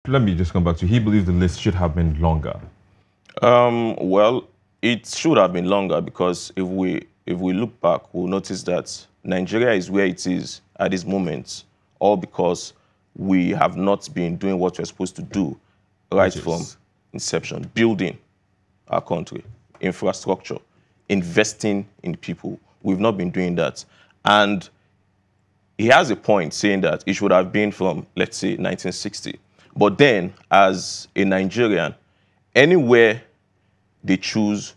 let me just come back to, he believes the list should have been longer. Well, it should have been longer because if we look back, we'll notice that Nigeria is where it is at this moment, all because we have not been doing what we're supposed to do right from inception, building our country, infrastructure, investing in people. We've not been doing that. And he has a point saying that it should have been from, let's say, 1960. But then, as a Nigerian, anywhere they choose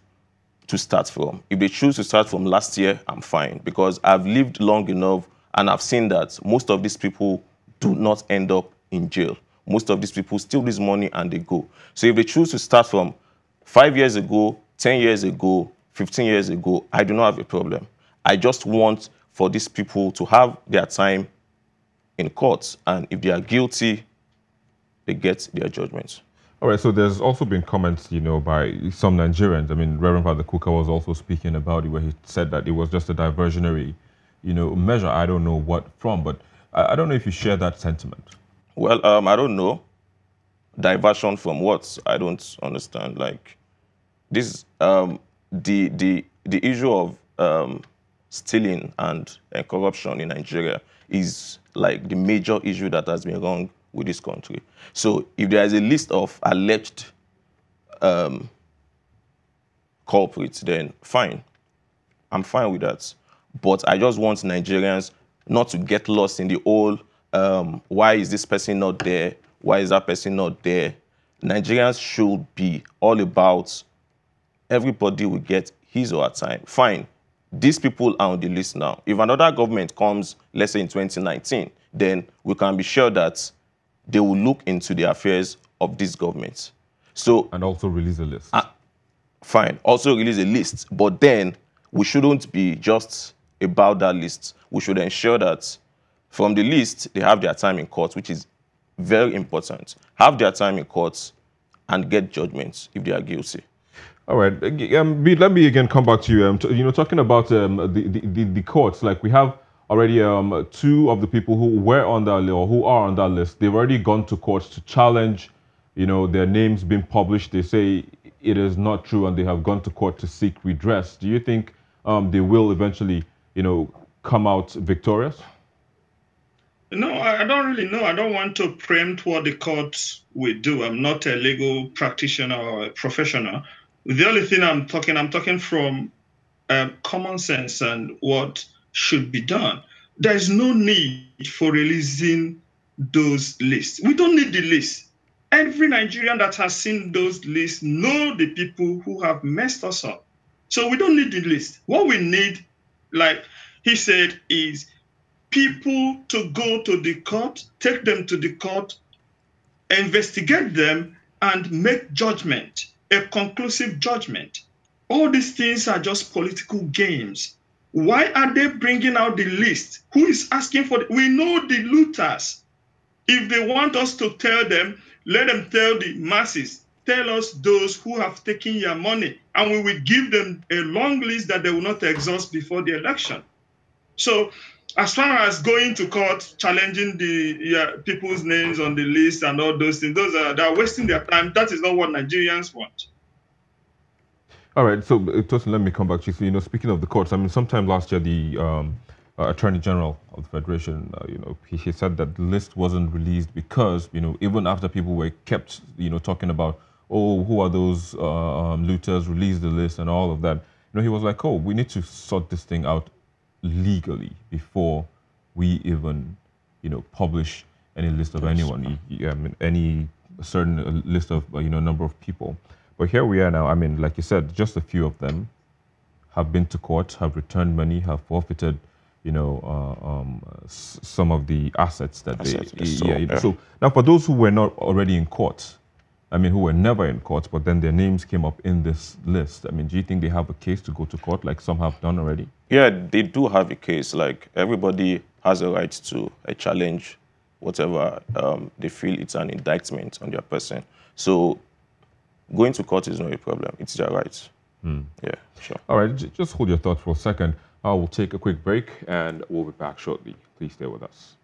to start from, if they choose to start from last year, I'm fine, because I've lived long enough and I've seen that most of these people do not end up in jail. Most of these people steal this money and they go. So if they choose to start from 5 years ago, 10 years ago, 15 years ago, I do not have a problem. I just want for these people to have their time in court, and if they are guilty, they get their judgments. All right, so there's also been comments, by some Nigerians. I mean, Reverend Father Kuka was also speaking about it, where he said that it was just a diversionary, measure. I don't know what from, but I don't know if you share that sentiment. Well, I don't know. Diversion from what? I don't understand. Like this, the issue of stealing and corruption in Nigeria is like the major issue that has been wrong with this country. So if there is a list of alleged culprits, then fine. I'm fine with that. But I just want Nigerians not to get lost in the whole, why is this person not there? Why is that person not there? Nigerians should be all about everybody will get his or her time. Fine. These people are on the list now. If another government comes, let's say in 2019, then we can be sure that they will look into the affairs of this government. So, and also release a list. Fine. Also release a list. But then we shouldn't be just about that list. We should ensure that from the list, they have their time in court, which is very important. Have their time in court and get judgments if they are guilty. All right. Let me again come back to you. Talking about the courts, like we have already 2 of the people who were on that list or who are on that list. They've already gone to court to challenge, their names being published. They say it is not true, and they have gone to court to seek redress. Do you think they will eventually, come out victorious? No, I don't really know. I don't want to preempt what the courts will do. I'm not a legal practitioner or a professional. The only thing I'm talking from common sense and what should be done. There is no need for releasing those lists. We don't need the list. Every Nigerian that has seen those lists know the people who have messed us up. So we don't need the list. What we need, like he said, is people to go to the court, take them to the court, investigate them, and make judgment, a conclusive judgment. All these things are just political games. Why are they bringing out the list? Who is asking for it? We know the looters. If they want us to tell them, let them tell the masses, tell us those who have taken your money, and we will give them a long list that they will not exhaust before the election. So as far as going to court, challenging the people's names on the list and all those things, they're wasting their time. That is not what Nigerians want. All right, so Tosin, let me come back to you. So, speaking of the courts, I mean, sometime last year, the Attorney General of the Federation, he said that the list wasn't released because, even after people were kept, talking about, oh, who are those looters, release the list and all of that, he was like, oh, we need to sort this thing out legally before we even, publish any list of anyone, any certain list of, number of people. But here we are now. I mean, like you said, just a few of them have been to court, have returned money, have forfeited, some of the assets that they. So now, for those who were not already in court, I mean, who were never in court, but then their names came up in this list. I mean, do you think they have a case to go to court, like some have done already? Yeah, they do have a case. Like everybody has a right to a challenge, whatever they feel it's an indictment on their person. So going to court is not a problem. It's their right. Yeah, sure. All right, just hold your thoughts for a second. I will take a quick break and we'll be back shortly. Please stay with us.